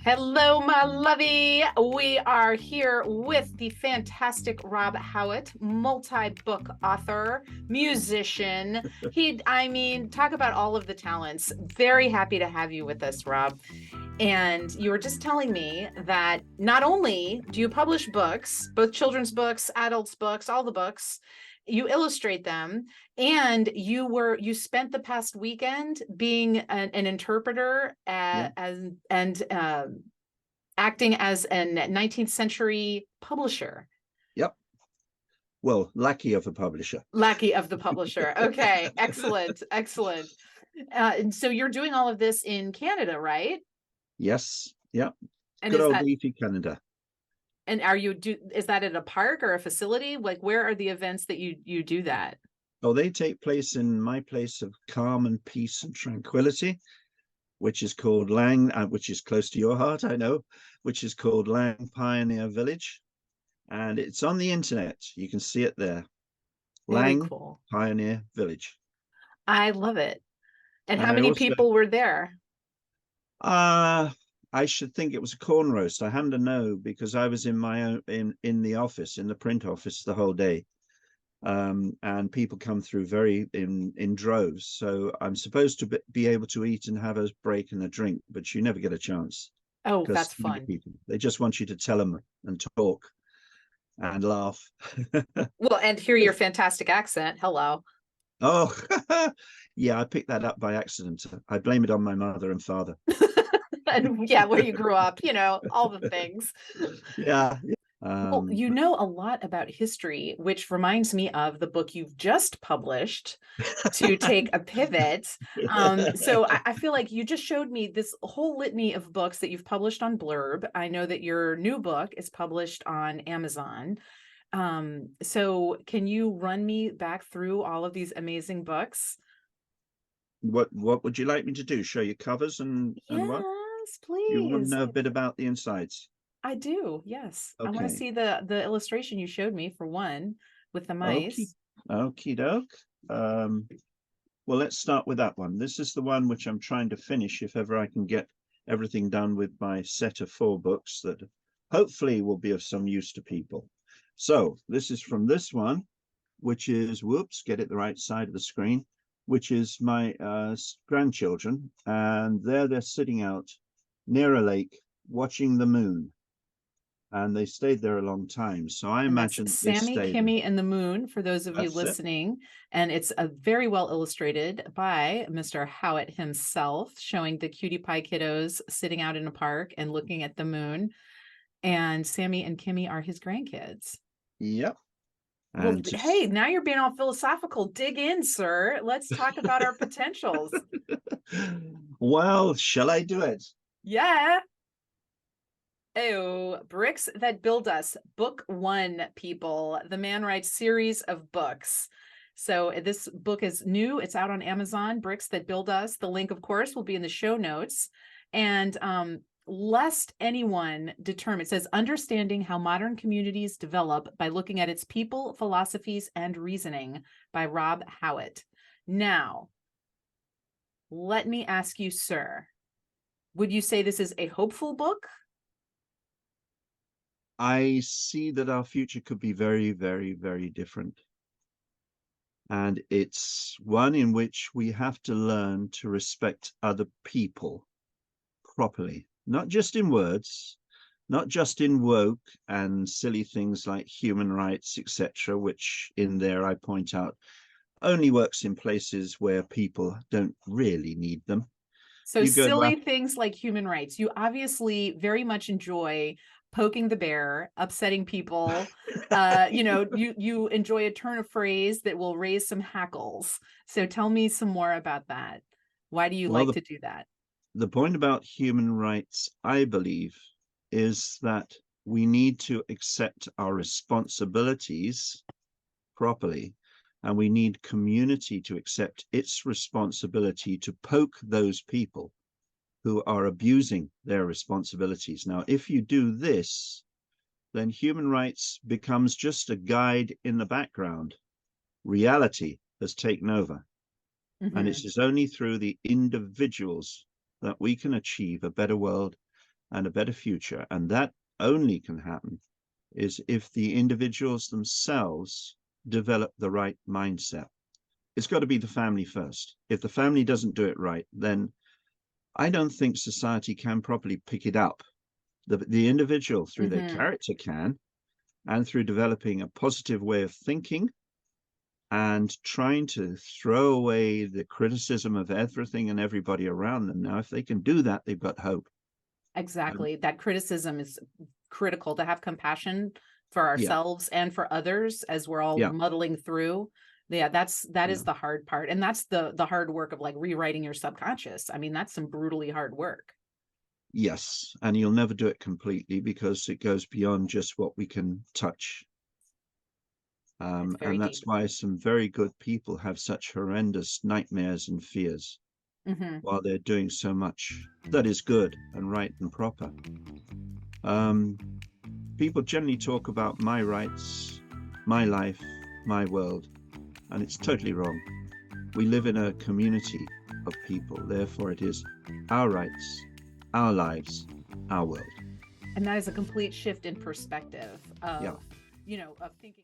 Hello, my lovey. We are here with the fantastic Rob Howat, multi-book author, musician. Talk about all of the talents. Very happy to have you with us, Rob. And you were just telling me that not only do you publish books, both children's books, adults' books, all the books, you illustrate them, and you spent the past weekend being an interpreter Yeah. and acting as a 19th century publisher. Yep. Well, lackey of a publisher. Lackey of the publisher. Okay, excellent, excellent. And so you're doing all of this in Canada, right? Yes. Yep. And Good is old that leafy Canada. and are you do is that at a park or a facility? Like where are the events that you do that? Oh, they take place in my place of calm and peace and tranquility, which is called Lang, which is close to your heart, I know, which is called Lang Pioneer Village. And it's on the internet. You can see it there. Very Lang cool. Pioneer Village. I love it. And And how I many also, people were there? uh, I should think it was a corn roast. I happen to know because I was in my own in the office, in the print office the whole day. And people come through very in droves. So I'm supposed to be able to eat and have a break and a drink, but you never get a chance Oh, because that's fun. people, they just want you to tell them and talk and laugh. Well, and hear your fantastic accent. Hello. Oh, yeah, I picked that up by accident. I blame it on my mother and father. And yeah, where you grew up, all the things. Yeah. Well, Um, you know a lot about history, which reminds me of the book you've just published, To Take a Pivot. So I feel like you just showed me this whole litany of books that you've published on Blurb. I know that your new book is published on Amazon. So can you run me back through all of these amazing books? what would you like me to do? Show you covers and what? Yes, You want to please. know a bit about the insides? I do. Yes. I want to Okay. see the illustration you showed me for one with the Okay. mice. Okie doke. Well, let's start with that one. This is the one which I'm trying to finish if ever I can get everything done with my set of 4 books that hopefully will be of some use to people. So this is from this one, which is, whoops, get it the right side of the screen, which is my grandchildren. And there they're sitting out near a lake watching the moon. And they stayed there a long time. So I And that's imagine they Sammy, stayed there. Kimmy, and the Moon for those of you That's it. listening. And it's a very well illustrated by Mr. Howitt himself, showing the cutie pie kiddos sitting out in a park and looking at the moon. And Sammy and Kimmy are his grandkids. Yep. Well, And to hey, now you're being all philosophical. Dig in, sir. Let's talk about our potentials. well, shall I do it? Yeah. Oh, Bricks That Build Us, Book One, people. The Man Writes series of books. So this book is new. It's out on Amazon, Bricks That Build Us. The link, of course, will be in the show notes. And lest anyone determine, it says, understanding how modern communities develop by looking at its people, philosophies, and reasoning by Rob Howat. Now, let me ask you, sir, would you say this is a hopeful book? I see that our future could be very, very, very different. And it's one in which we have to learn to respect other people properly, not just in words, not just in woke and silly things like human rights, etc., which in there I point out only works in places where people don't really need them. So You go to silly things like human rights. You obviously very much enjoy poking the bear, upsetting people. You enjoy a turn of phrase that will raise some hackles. So tell me some more about that. Why do you well, like to do that? the point about human rights, I believe, is that we need to accept our responsibilities properly, and we need community to accept its responsibility to poke those people who are abusing their responsibilities. Now, if you do this, then human rights becomes just a guide in the background. Reality has taken over. And Mm-hmm. it is only through the individuals that we can achieve a better world and a better future. And that only can happen is if the individuals themselves develop the right mindset. It's got to be the family first. If the family doesn't do it right, then I don't think society can properly pick it up. The individual, through their character, can, and through developing a positive way of thinking and trying to throw away the criticism of everything and everybody around them. Now, if they can do that, they've got hope. Exactly. That criticism is critical, to have compassion for Yeah, ourselves and for others as we're all yeah, muddling through. Yeah, that is yeah. the hard part. And that's the hard work of like rewriting your subconscious. I mean, that's some brutally hard work. Yes, and you'll never do it completely because it goes beyond just what we can touch. It's very And that's deep. why some very good people have such horrendous nightmares and fears Hmm. while they're doing so much that is good and right and proper. Um, People generally talk about my rights, my life, my world, and it's totally wrong. We live in a community of people, therefore it is our rights, our lives, our world. And that is a complete shift in perspective Yeah. of, of thinking.